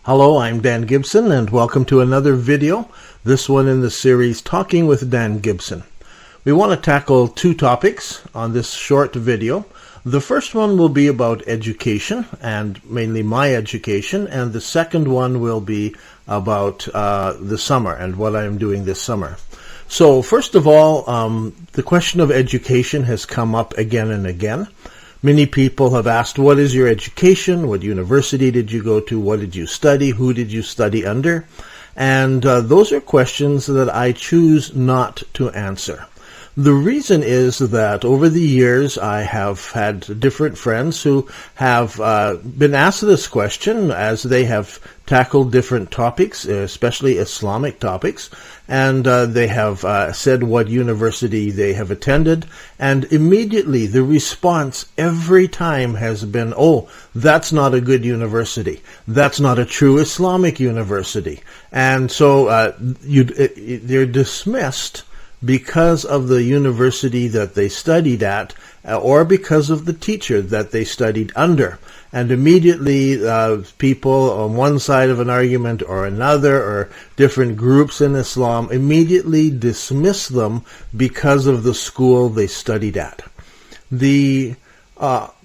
Hello, I'm Dan Gibson, and welcome to another video, this one in the series Talking with Dan Gibson. We want to tackle two topics on this short video. The first one will be about education, and mainly my education, and the second one will be about the summer and what I am doing this summer. So first of all, the question of education has come up again and again. Many people have asked, what is your education? What university did you go to? What did you study? Who did you study under? And those are questions that I choose not to answer. The reason is that over the years I have had different friends who have been asked this question as they have tackled different topics, especially Islamic topics, and they have said what university they have attended, and immediately the response every time has been, oh, that's not a good university. That's not a true Islamic university. And so they're dismissed because of the university that they studied at, or because of the teacher that they studied under. And immediately people on one side of an argument or another, or different groups in Islam, immediately dismiss them because of the school they studied at. The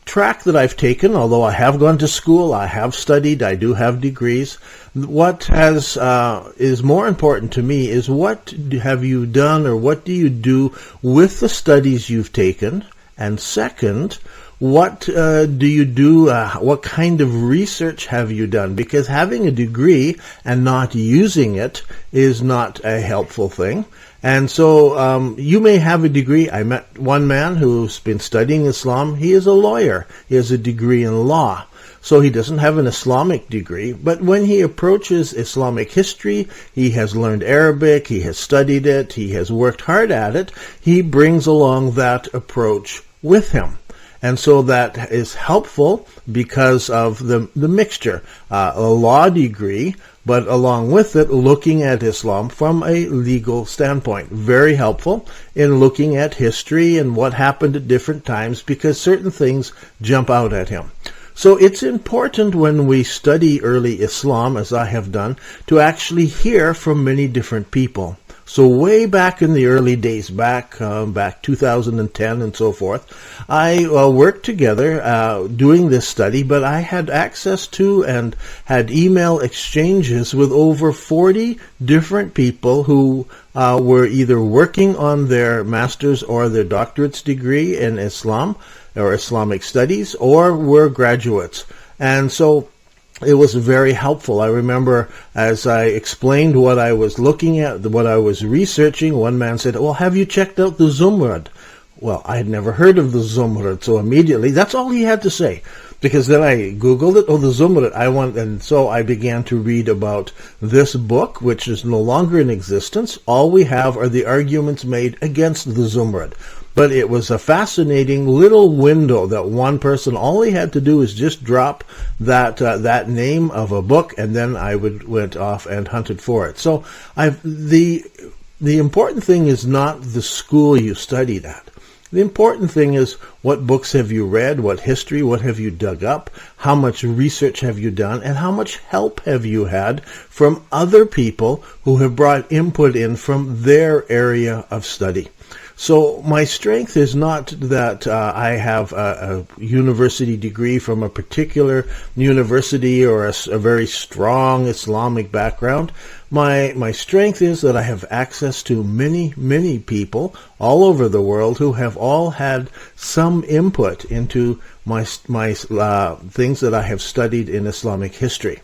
track that I've taken, although I have gone to school, I have studied, I do have degrees, what is more important to me is what have you done, or what do you do with the studies you've taken, and second, what do you do, what kind of research have you done? Because having a degree and not using it is not a helpful thing. And so you may have a degree. I met one man who's been studying Islam. He is a lawyer. He has a degree in law. So he doesn't have an Islamic degree, but when he approaches Islamic history, he has learned Arabic, he has studied it, he has worked hard at it, he brings along that approach with him. And so that is helpful because of the mixture, a law degree, but along with it, looking at Islam from a legal standpoint. Very helpful in looking at history and what happened at different times, because certain things jump out at him. So it's important when we study early Islam, as I have done, to actually hear from many different people. So way back in the early days, back 2010 and so forth, I worked together doing this study, but I had access to and had email exchanges with over 40 different people who were either working on their master's or their doctorate's degree in Islam or Islamic studies, or were graduates. And so it was very helpful. I remember as I explained what I was looking at, what I was researching, one man said, well, have you checked out the Zumrad? Well, I had never heard of the Zumrad, so immediately, that's all he had to say. Because then I Googled it, the Zumrad, and so I began to read about this book, which is no longer in existence. All we have are the arguments made against the Zumrad. But it was a fascinating little window that one person, all he had to do is just drop that name of a book, and then I went off and hunted for it. So the important thing is not the school you studied at. The important thing is, what books have you read, what history, what have you dug up, how much research have you done, and how much help have you had from other people who have brought input in from their area of study. So my strength is not that I have a university degree from a particular university or a very strong Islamic background. My strength is that I have access to many, many people all over the world who have all had some input into my things that I have studied in Islamic history.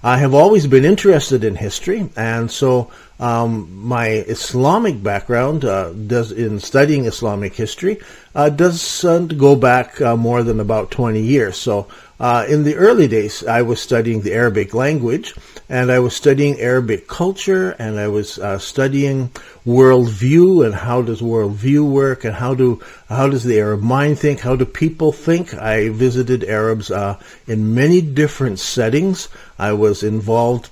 I have always been interested in history, and so my Islamic background in studying Islamic history doesn't go back more than about 20 years. So in the early days, I was studying the Arabic language, and I was studying Arabic culture, and I was studying worldview, and how does worldview work, and how does the Arab mind think, how do people think. I visited Arabs in many different settings. I was involved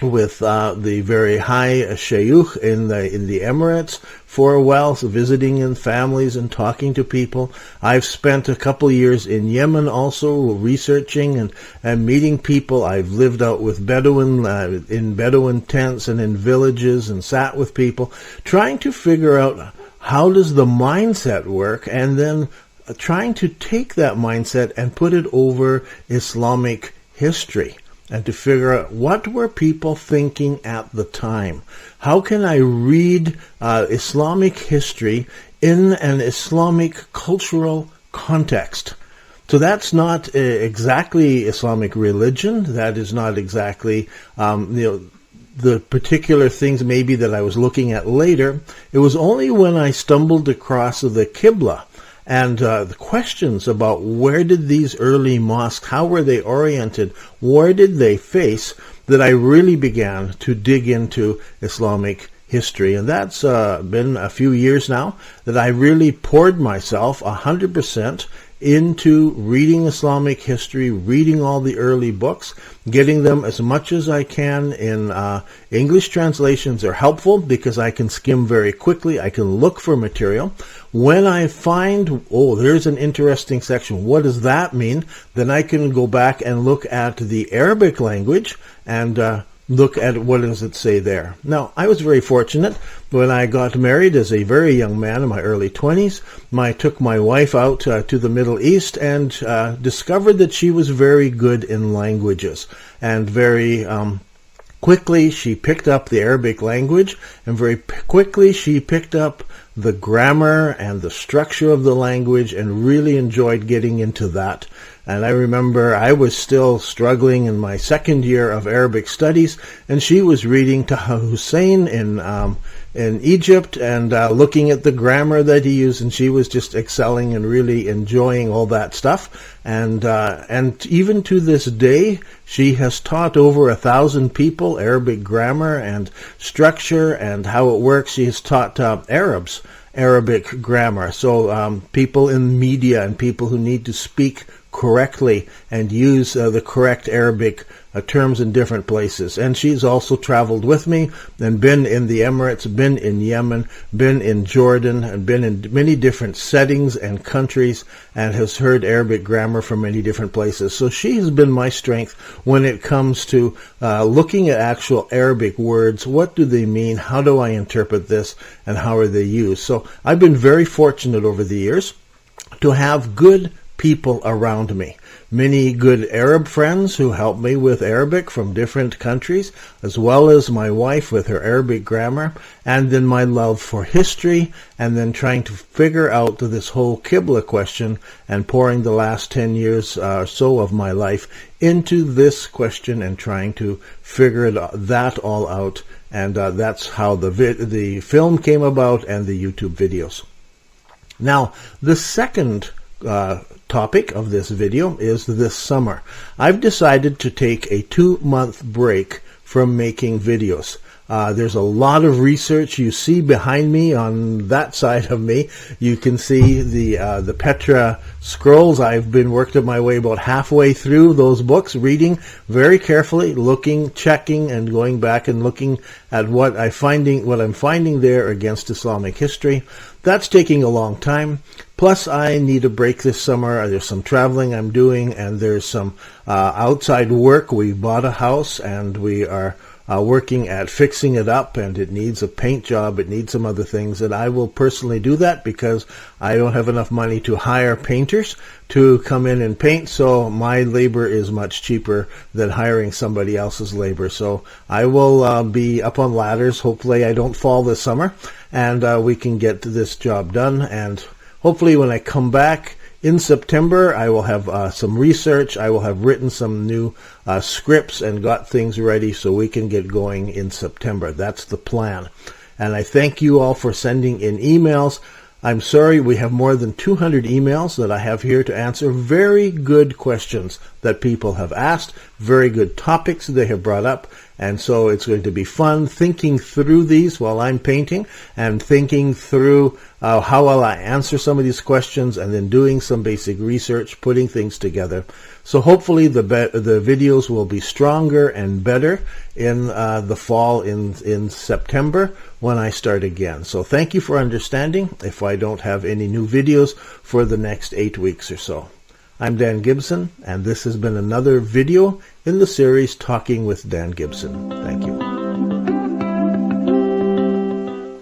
with the very high shayukh in the Emirates for a while, so visiting in families and talking to people. I've spent a couple years in Yemen also researching and meeting people. I've lived out with Bedouin, in Bedouin tents and in villages, and sat with people, trying to figure out how does the mindset work, and then trying to take that mindset and put it over Islamic history, and to figure out what were people thinking at the time. How can I read Islamic history in an Islamic cultural context? So that's not exactly Islamic religion. That is not exactly the particular things maybe that I was looking at later. It was only when I stumbled across the Qibla and the questions about where did these early mosques, how were they oriented, where did they face, that I really began to dig into Islamic history. And that's been a few years now that I really poured myself 100% into reading Islamic history, reading all the early books, getting them as much as I can in English translations. Are helpful because I can skim very quickly. I can look for material. When I find, oh, there's an interesting section, what does that mean? Then I can go back and look at the Arabic language and look at what does it say there. Now, I was very fortunate when I got married as a very young man in my early 20s. I took my wife out to the Middle East and discovered that she was very good in languages, and very quickly she picked up the Arabic language, and very quickly she picked up the grammar and the structure of the language and really enjoyed getting into that. And I remember I was still struggling in my second year of Arabic studies, and she was reading Taha Hussein in Egypt and looking at the grammar that he used, and she was just excelling and really enjoying all that stuff. And even to this day, she has taught over 1,000 people Arabic grammar and structure and how it works. She has taught Arabs Arabic grammar, so people in media and people who need to speak correctly and use the correct Arabic terms in different places. And she's also traveled with me and been in the Emirates, been in Yemen, been in Jordan, and been in many different settings and countries, and has heard Arabic grammar from many different places. So she has been my strength when it comes to looking at actual Arabic words. What do they mean? How do I interpret this? And how are they used? So I've been very fortunate over the years to have good people around me. Many good Arab friends who help me with Arabic from different countries, as well as my wife with her Arabic grammar, and then my love for history, and then trying to figure out this whole Qibla question and pouring the last 10 years or so of my life into this question and trying to figure that all out. And that's how the film came about and the YouTube videos. Now, the second topic of this video is this summer. I've decided to take a 2-month break from making videos. There's a lot of research you see behind me on that side of me. You can see the Petra scrolls. I've been working my way about halfway through those books, reading very carefully, looking, checking, and going back and looking at what I'm finding there against Islamic history. That's taking a long time. Plus, I need a break this summer. There's some traveling I'm doing, and there's some outside work. We bought a house, and we are working at fixing it up, and it needs a paint job. It needs some other things, and I will personally do that because I don't have enough money to hire painters to come in and paint, so my labor is much cheaper than hiring somebody else's labor. So I will be up on ladders. Hopefully I don't fall this summer, and we can get this job done. And hopefully when I come back in September, I will have some research. I will have written some new scripts and got things ready so we can get going in September. That's the plan. And I thank you all for sending in emails. I'm sorry, we have more than 200 emails that I have here to answer. Very good questions that people have asked, very good topics they have brought up, And so it's going to be fun thinking through these while I'm painting and thinking through how will I answer some of these questions, and then doing some basic research, putting things together. So hopefully the videos will be stronger and better in the fall, in September, when I start again. So thank you for understanding if I don't have any new videos for the next 8 weeks or so. I'm Dan Gibson, and this has been another video in the series Talking with Dan Gibson. Thank you.